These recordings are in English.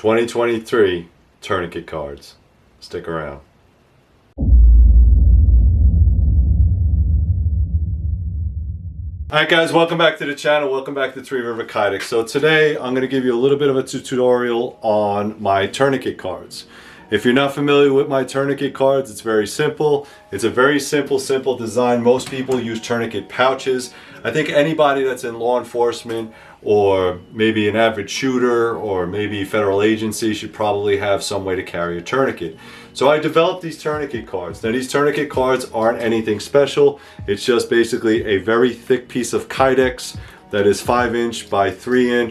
2023 tourniquet cards. Stick around. Alright guys, welcome back to the channel. Welcome back to Three River Kydex. So today I'm going to give you a little bit of a tutorial on my tourniquet cards. If you're not familiar with my tourniquet cards, it's very simple. It's a very simple design. Most people use tourniquet pouches. I think anybody that's in law enforcement or maybe an average shooter or maybe federal agency should probably have some way to carry a tourniquet. So I developed these tourniquet cards. Now these tourniquet cards aren't anything special. It's just basically a very thick piece of Kydex that is 5" by 3".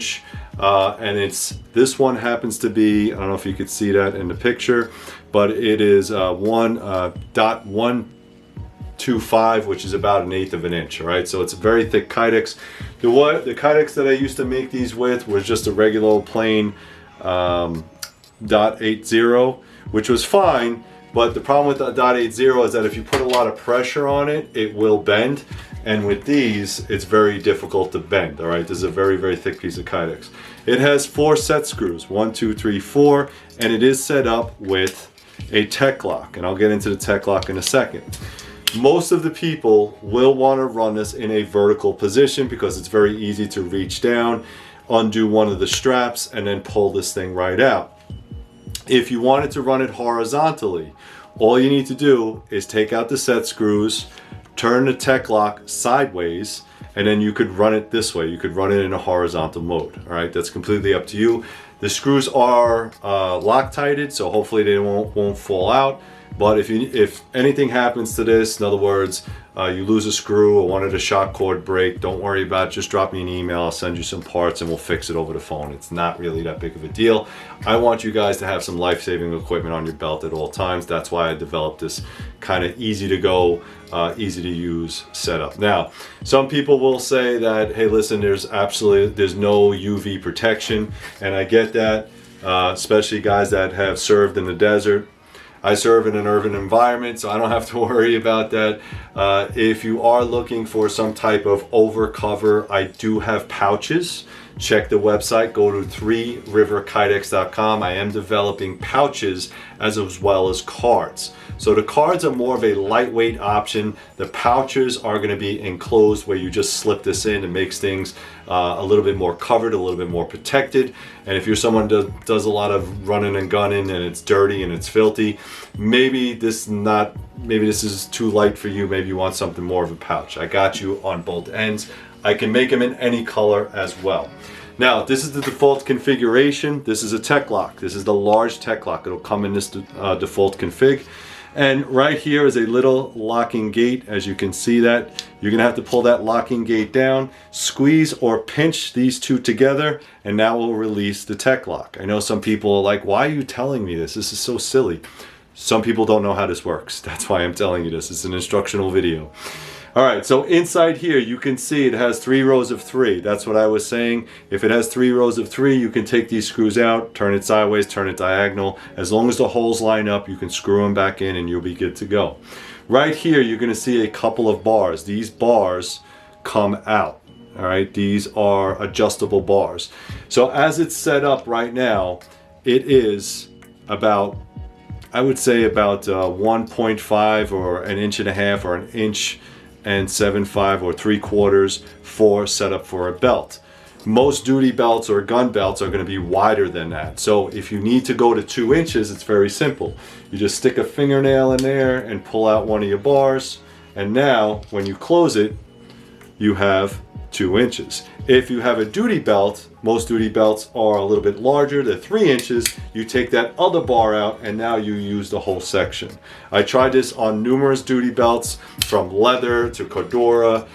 And this one happens to be, I don't know if you could see that in the picture, but it is 1.125, which is about 1/8 of an inch. All right, so it's a very thick Kydex. The Kydex that I used to make these with was just a regular old plain .80, which was fine. But the problem with the .80 is that if you put a lot of pressure on it, it will bend. And with these, it's very difficult to bend. All right, this is a very, very thick piece of Kydex. It has 4 set screws, 1, 2, 3, 4, and it is set up with a tech lock. And I'll get into the tech lock in a second. Most of the people will want to run this in a vertical position because it's very easy to reach down, undo one of the straps, and then pull this thing right out. If you wanted to run it horizontally, all you need to do is take out the set screws, turn the tech lock sideways, and then you could run it this way. You could run it in a horizontal mode. All right, that's completely up to you. The screws are Loctited, so hopefully they won't fall out. But if anything happens to this, in other words, you lose a screw or one of the shock cord break, don't worry about it. Just drop me an email. I'll send you some parts and we'll fix it over the phone. It's not really that big of a deal. I want you guys to have some life-saving equipment on your belt at all times. That's why I developed this kind of easy to go, easy to use setup. Now, some people will say that, hey, listen, there's no UV protection, and I get that, especially guys that have served in the desert. I serve in an urban environment, so I don't have to worry about that. If you are looking for some type of overcover, I do have pouches. Check the website, go to 3riverkydex.com. I am developing pouches as well as cards. So the cards are more of a lightweight option. The pouches are going to be enclosed where you just slip this in. It makes things a little bit more covered, a little bit more protected. And if you're someone that does a lot of running and gunning and it's dirty and it's filthy, maybe this is too light for you. Maybe you want something more of a pouch. I got you on both ends. I can make them in any color as well. Now, this is the default configuration. This is a tech lock. This is the large tech lock. It'll come in this default config. And right here is a little locking gate. As you can see that, you're gonna have to pull that locking gate down, squeeze or pinch these two together, and that will release the tech lock. I know some people are like, why are you telling me this? This is so silly. Some people don't know how this works. That's why I'm telling you this. It's an instructional video. All right, so inside here, you can see it has 3 rows of 3. That's what I was saying. If it has 3 rows of 3, you can take these screws out, turn it sideways, turn it diagonal. As long as the holes line up, you can screw them back in and you'll be good to go. Right here, you're gonna see a couple of bars. These bars come out, all right? These are adjustable bars. So as it's set up right now, it is about, I would say about 1.5 or 1.5 inches or 1 inch and 7/5 or 3/4 for setup for a belt. Most duty belts or gun belts are going to be wider than that. So if you need to go to 2 inches, it's very simple. You just stick a fingernail in there and pull out one of your bars. And now when you close it, you have 2 inches. If you have a duty belt, most duty belts are a little bit larger, they're 3 inches. You take that other bar out and now you use the whole section. I tried this on numerous duty belts, from leather to Cordura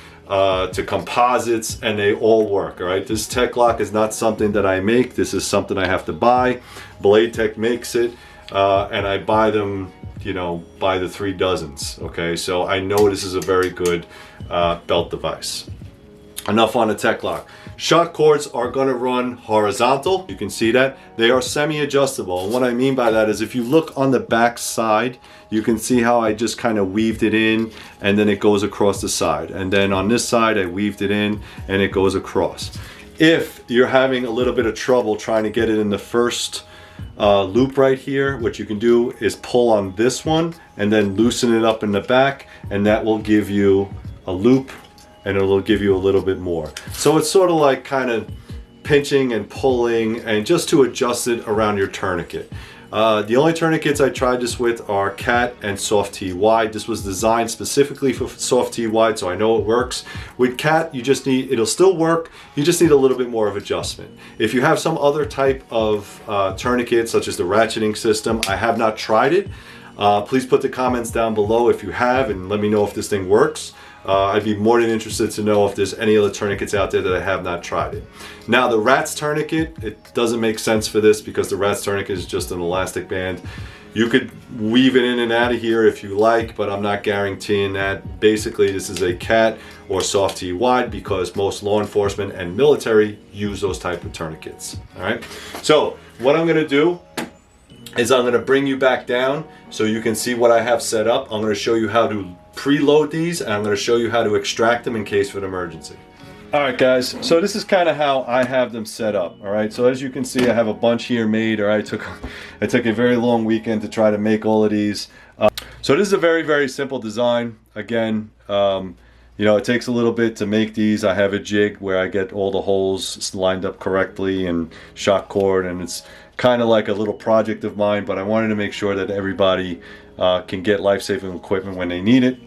to composites, and they all work. All right, this tech lock is not something that I make. This is something I have to buy. Blade Tech makes it, and I buy them, you know, by the 3 dozens. Okay, so I know this is a very good belt device. Enough on the tech lock. Shock cords are going to run horizontal. You can see that. They are semi-adjustable. And what I mean by that is if you look on the back side, you can see how I just kind of weaved it in and then it goes across the side. And then on this side, I weaved it in and it goes across. If you're having a little bit of trouble trying to get it in the first loop right here, what you can do is pull on this one and then loosen it up in the back, and that will give you a loop, and it'll give you a little bit more. So it's sort of like kind of pinching and pulling, and just to adjust it around your tourniquet. The only tourniquets I tried this with are Cat and Soft T Wide. This was designed specifically for Soft T Wide, so I know it works. With Cat, you just need, it'll still work, you just need a little bit more of adjustment. If you have some other type of tourniquet, such as the ratcheting system, I have not tried it. Please put the comments down below if you have, and let me know if this thing works. I'd be more than interested to know if there's any other tourniquets out there that I have not tried it. Now the Rat's tourniquet, it doesn't make sense for this because the Rat's tourniquet is just an elastic band. You could weave it in and out of here if you like, but I'm not guaranteeing that. Basically, this is a Cat or Soft T Wide because most law enforcement and military use those type of tourniquets. All right. So what I'm going to do is I'm going to bring you back down so you can see what I have set up. I'm going to show you how to preload these, and I'm going to show you how to extract them in case of an emergency. All right, guys, so this is kind of how I have them set up. All right, so as you can see, I have a bunch here made. Or I took a very long weekend to try to make all of these. So this is a very, very simple design. Again, you know, it takes a little bit to make these. I have a jig where I get all the holes lined up correctly and shock cord, and it's kind of like a little project of mine, but I wanted to make sure that everybody can get life-saving equipment when they need it.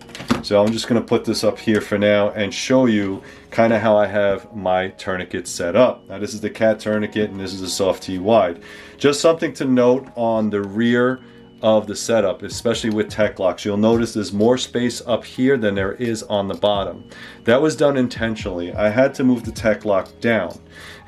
So I'm just going to put this up here for now and show you kind of how I have my tourniquet set up. Now this is the Cat tourniquet and this is the Soft T Wide. Just something to note on the rear of the setup, especially with tech locks. You'll notice there's more space up here than there is on the bottom. That was done intentionally. I had to move the tech lock down.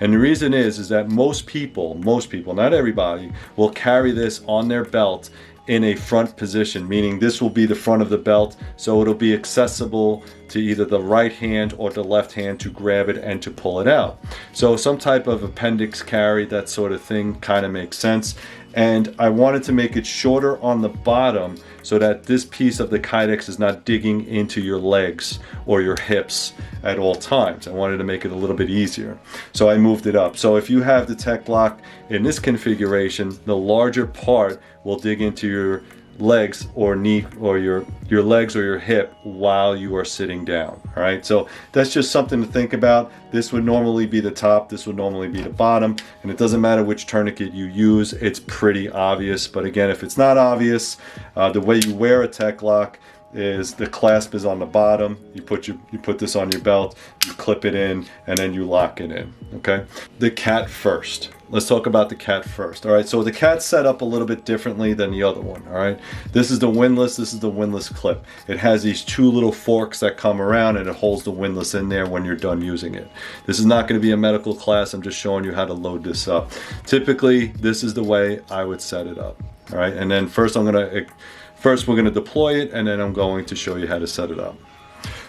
And the reason is that most people, not everybody, will carry this on their belt in a front position, meaning this will be the front of the belt, so it'll be accessible to either the right hand or the left hand to grab it and to pull it out. So some type of appendix carry, that sort of thing, kind of makes sense. And I wanted to make it shorter on the bottom so that this piece of the Kydex is not digging into your legs or your hips at all times. I wanted to make it a little bit easier. So I moved it up. So if you have the tech lock in this configuration, the larger part will dig into your legs or knee or your legs or your hip while you are sitting down. All right, so that's just something to think about. This would normally be the top, this would normally be the bottom, and it doesn't matter which tourniquet you use, it's pretty obvious. But again, if it's not obvious, the way you wear a tech lock is the clasp is on the bottom. You put this on your belt, you clip it in, and then you lock it in. Okay, the Cat first. Let's talk about the Cat first. All right, so the Cat's set up a little bit differently than the other one. All right, this is the windlass, this is the windlass clip. It has these two little forks that come around and it holds the windlass in there when you're done using it. This is not going to be a medical class, I'm just showing you how to load this up. Typically, this is the way I would set it up. All right, and then first we're going to deploy it, and then I'm going to show you how to set it up.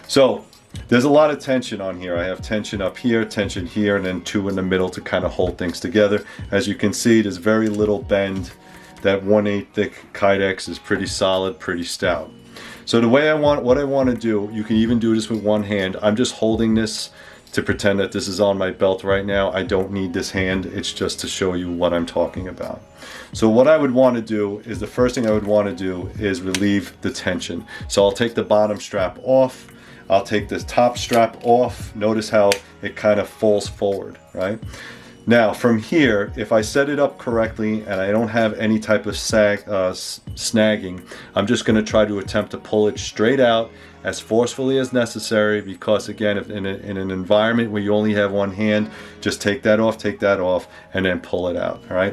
So there's a lot of tension on here. I have tension up here, tension here, and then two in the middle to kind of hold things together. As you can see, there's very little bend. That 1/8 thick Kydex is pretty solid, pretty stout. So the way what I want to do, you can even do this with one hand. I'm just holding this to pretend that this is on my belt right now. I don't need this hand, it's just to show you what I'm talking about. So what I would want to do is, the first thing I would want to do is relieve the tension. So I'll take the bottom strap off, I'll take this top strap off. Notice how it kind of falls forward, right? Now from here, if I set it up correctly and I don't have any type of snagging, I'm just going to try to attempt to pull it straight out as forcefully as necessary, because again, if in an environment where you only have one hand, just take that off, and then pull it out. All right,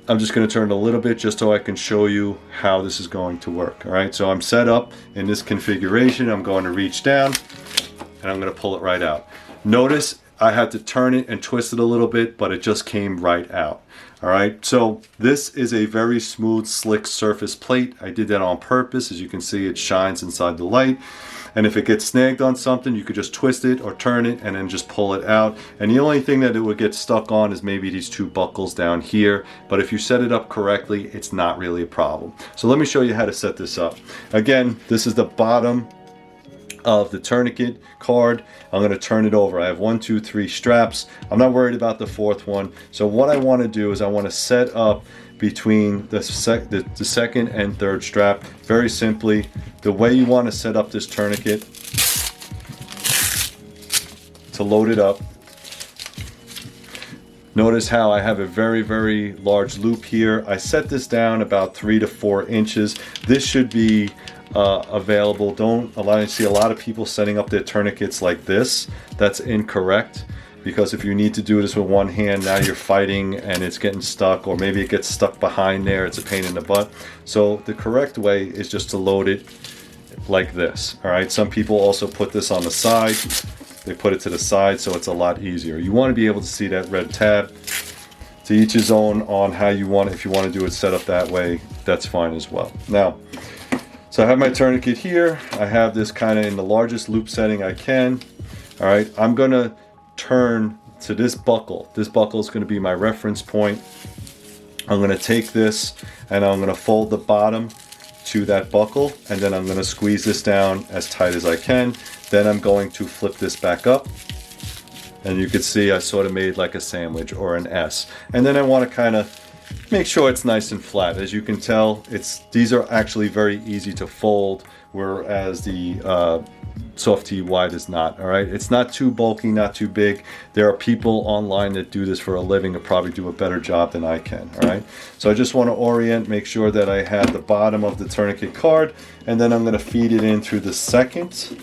I'm just going to turn it a little bit just so I can show you how this is going to work. All right, so I'm set up in this configuration. I'm going to reach down and I'm going to pull it right out. Notice I had to turn it and twist it a little bit, but it just came right out. All right, so this is a very smooth, slick surface plate. I did that on purpose. As you can see, it shines inside the light. And if it gets snagged on something, you could just twist it or turn it and then just pull it out. And the only thing that it would get stuck on is maybe these two buckles down here. But if you set it up correctly, it's not really a problem. So let me show you how to set this up. Again, this is the bottom of the tourniquet card. I'm going to turn it over. I have 1, 2, 3 straps. I'm not worried about the fourth one. So what I want to do is I want to set up between the second and third strap. Very simply, the way you want to set up this tourniquet to load it up. Notice how I have a very, very large loop here. I set this down about 3 to 4 inches. This should be available. Don't allow you to see a lot of people setting up their tourniquets like this. That's incorrect, because if you need to do this with one hand, now you're fighting and it's getting stuck, or maybe it gets stuck behind there. It's a pain in the butt. So the correct way is just to load it like this. All right. Some people also put this on the side. They put it to the side, so it's a lot easier. You want to be able to see that red tab. To each his own on how you want it. If you want to do it set up that way, that's fine as well. Now, so I have my tourniquet here. I have this kind of in the largest loop setting I can. All right, I'm going to turn to this buckle. This buckle is going to be my reference point. I'm going to take this and I'm going to fold the bottom to that buckle, and then I'm going to squeeze this down as tight as I can. Then I'm going to flip this back up, and you can see I sort of made like a sandwich or an S. And then I want to kind of make sure it's nice and flat. As you can tell, these are actually very easy to fold, whereas the soft T wide is not. All right, it's not too bulky, not too big. There are people online that do this for a living and probably do a better job than I can. All right, so I just want to orient, make sure that I have the bottom of the tourniquet card, and then I'm going to feed it in through the second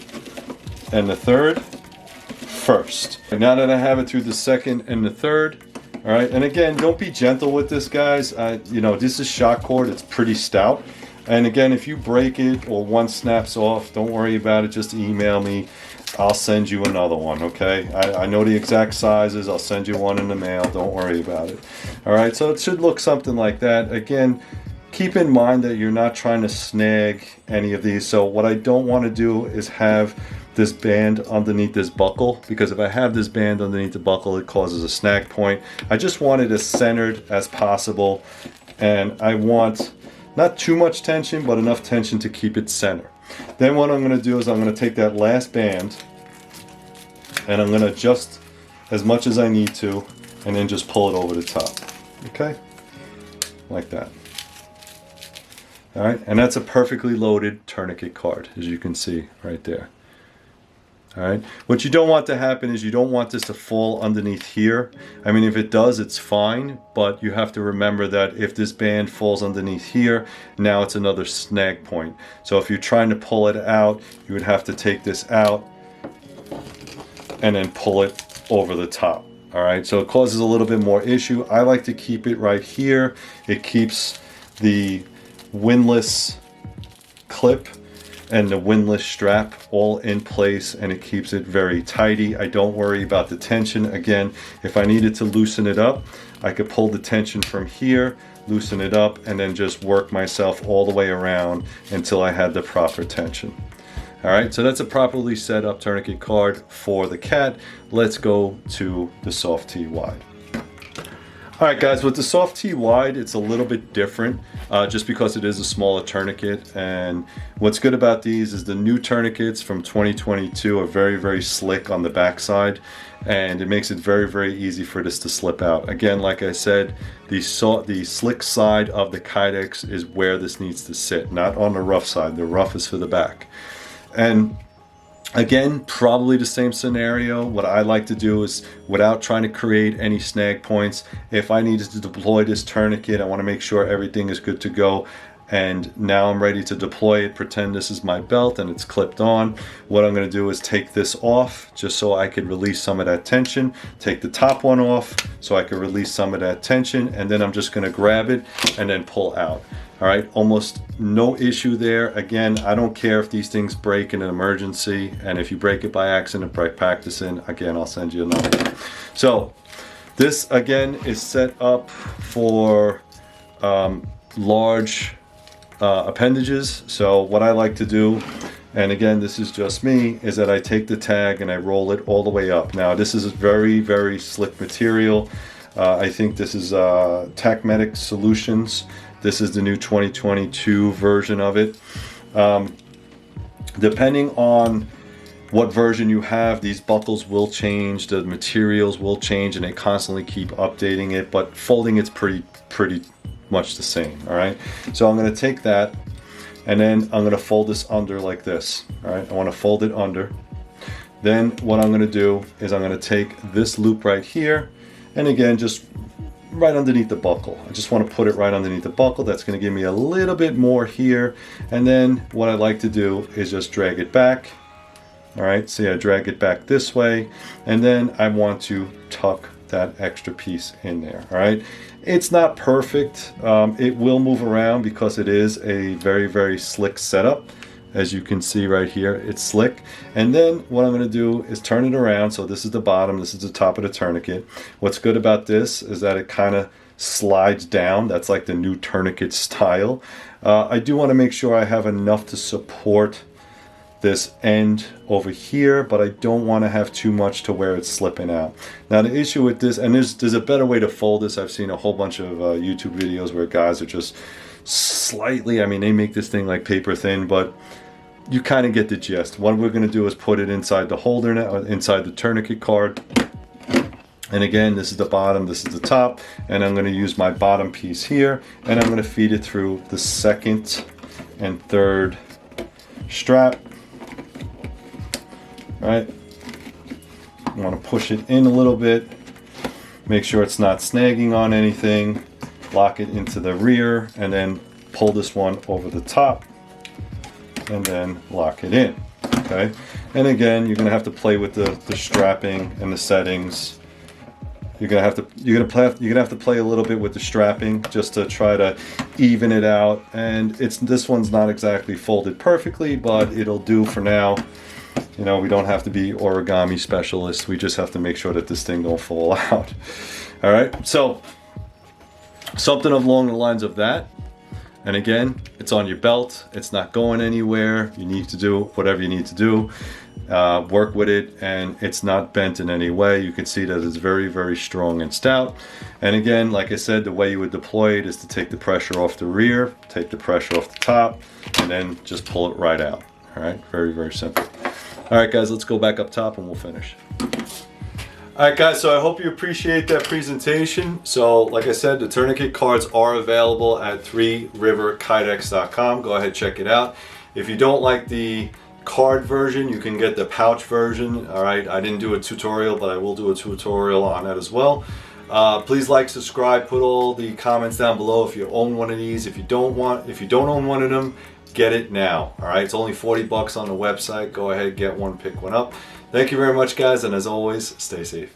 and the third first. And now that I have it through the second and the third, all right, and again, don't be gentle with this, guys. You know, this is shock cord. It's pretty stout. And again, if you break it or one snaps off, don't worry about it. Just email me. I'll send you another one, okay? I know the exact sizes. I'll send you one in the mail. Don't worry about it. All right, so it should look something like that. Again, keep in mind that you're not trying to snag any of these. So what I don't want to do is have this band underneath this buckle, because if I have this band underneath the buckle, it causes a snag point. I just want it as centered as possible, and I want not too much tension, but enough tension to keep it center. Then what I'm going to do is I'm going to take that last band and I'm going to adjust as much as I need to, and then just pull it over the top. Okay? Like that. All right, and that's a perfectly loaded tourniquet card, as you can see right there. All right, what you don't want to happen is you don't want this to fall underneath here. I mean, if it does, it's fine, but you have to remember that if this band falls underneath here, now it's another snag point. So if you're trying to pull it out, you would have to take this out and then pull it over the top. All right, so it causes a little bit more issue. I like to keep it right here. It keeps the windlass clip and the windlass strap all in place, and it keeps it very tidy. I don't worry about the tension. Again, if I needed to loosen it up, I could pull the tension from here, loosen it up, and then just work myself all the way around until I had the proper tension. All right, so that's a properly set up tourniquet card for the cat. Let's go to the soft T wide. All right, guys, with the soft T wide, it's a little bit different just because it is a smaller tourniquet. And what's good about these is the new tourniquets from 2022 are very, very slick on the backside, and it makes it very, very easy for this to slip out. Again, like I said, the slick side of the Kydex is where this needs to sit, not on the rough side. The rough is for the back. And again, probably the same scenario. What I like to do is, without trying to create any snag points, if I needed to deploy this tourniquet, I want to make sure everything is good to go. And now I'm ready to deploy it. Pretend this is my belt and it's clipped on. What I'm going to do is take this off just so I could release some of that tension. Take the top one off so I can release some of that tension. And then I'm just going to grab it and then pull out. All right, almost no issue there. Again, I don't care if these things break in an emergency, and if you break it by accident by practicing, again, I'll send you another one. So this again is set up for large appendages. So what I like to do, and again, this is just me, is that I take the tag and I roll it all the way up. Now this is very, very slick material. I think this is Tacmetic Solutions. This is the new 2022 version of it. Depending on what version you have, these buckles will change, the materials will change, and they constantly keep updating it, but folding it's pretty much the same, all right? So I'm gonna take that, and then I'm gonna fold this under like this, all right? I wanna fold it under. Then what I'm gonna do is I'm gonna take this loop right here, and again, just right underneath the buckle. I just wanna put it right underneath the buckle. That's gonna give me a little bit more here. And then what I like to do is just drag it back. All right, see, I drag it back this way, and then I want to tuck that extra piece in there, all right? It's not perfect. It will move around because it is a very, very slick setup. As you can see right here, it's slick. And then what I'm gonna do is turn it around. So this is the bottom, this is the top of the tourniquet. What's good about this is that it kind of slides down. That's like the new tourniquet style. I do wanna make sure I have enough to support this end over here, but I don't want to have too much to where it's slipping out. Now the issue with this, and there's a better way to fold this. I've seen a whole bunch of YouTube videos where guys are just slightly, I mean, they make this thing like paper thin, but you kind of get the gist. What we're going to do is put it inside the holder now, inside the tourniquet card. And again, this is the bottom, this is the top, and I'm going to use my bottom piece here, and I'm going to feed it through the second and third strap. Right, I want to push it in a little bit, make sure it's not snagging on anything, lock it into the rear, and then pull this one over the top, and then lock it in. Okay, and again, you're going to have to play with the strapping and the settings. You're gonna have to play a little bit with the strapping just to try to even it out. And this one's not exactly folded perfectly, but it'll do for now. You know, we don't have to be origami specialists. We just have to make sure that this thing don't fall out. All right, so something along the lines of that. And again, it's on your belt. It's not going anywhere. You need to do whatever you need to do. Work with it, and it's not bent in any way. You can see that it's very, very strong and stout. And again, like I said, the way you would deploy it is to take the pressure off the rear, take the pressure off the top, and then just pull it right out. All right, very, very simple. All right, guys, let's go back up top and we'll finish. All right, guys, so I hope you appreciate that presentation. So like I said, the tourniquet cards are available at 3riverkydex.com. Go ahead, check it out. If you don't like the card version, you can get the pouch version. All right, I didn't do a tutorial, but I will do a tutorial on that as well. Please like, subscribe, put all the comments down below if you own one of these. If you don't own one of them, get it now. All right, it's only 40 bucks on the website. Go ahead, get one, pick one up. Thank you very much, guys, and as always, stay safe.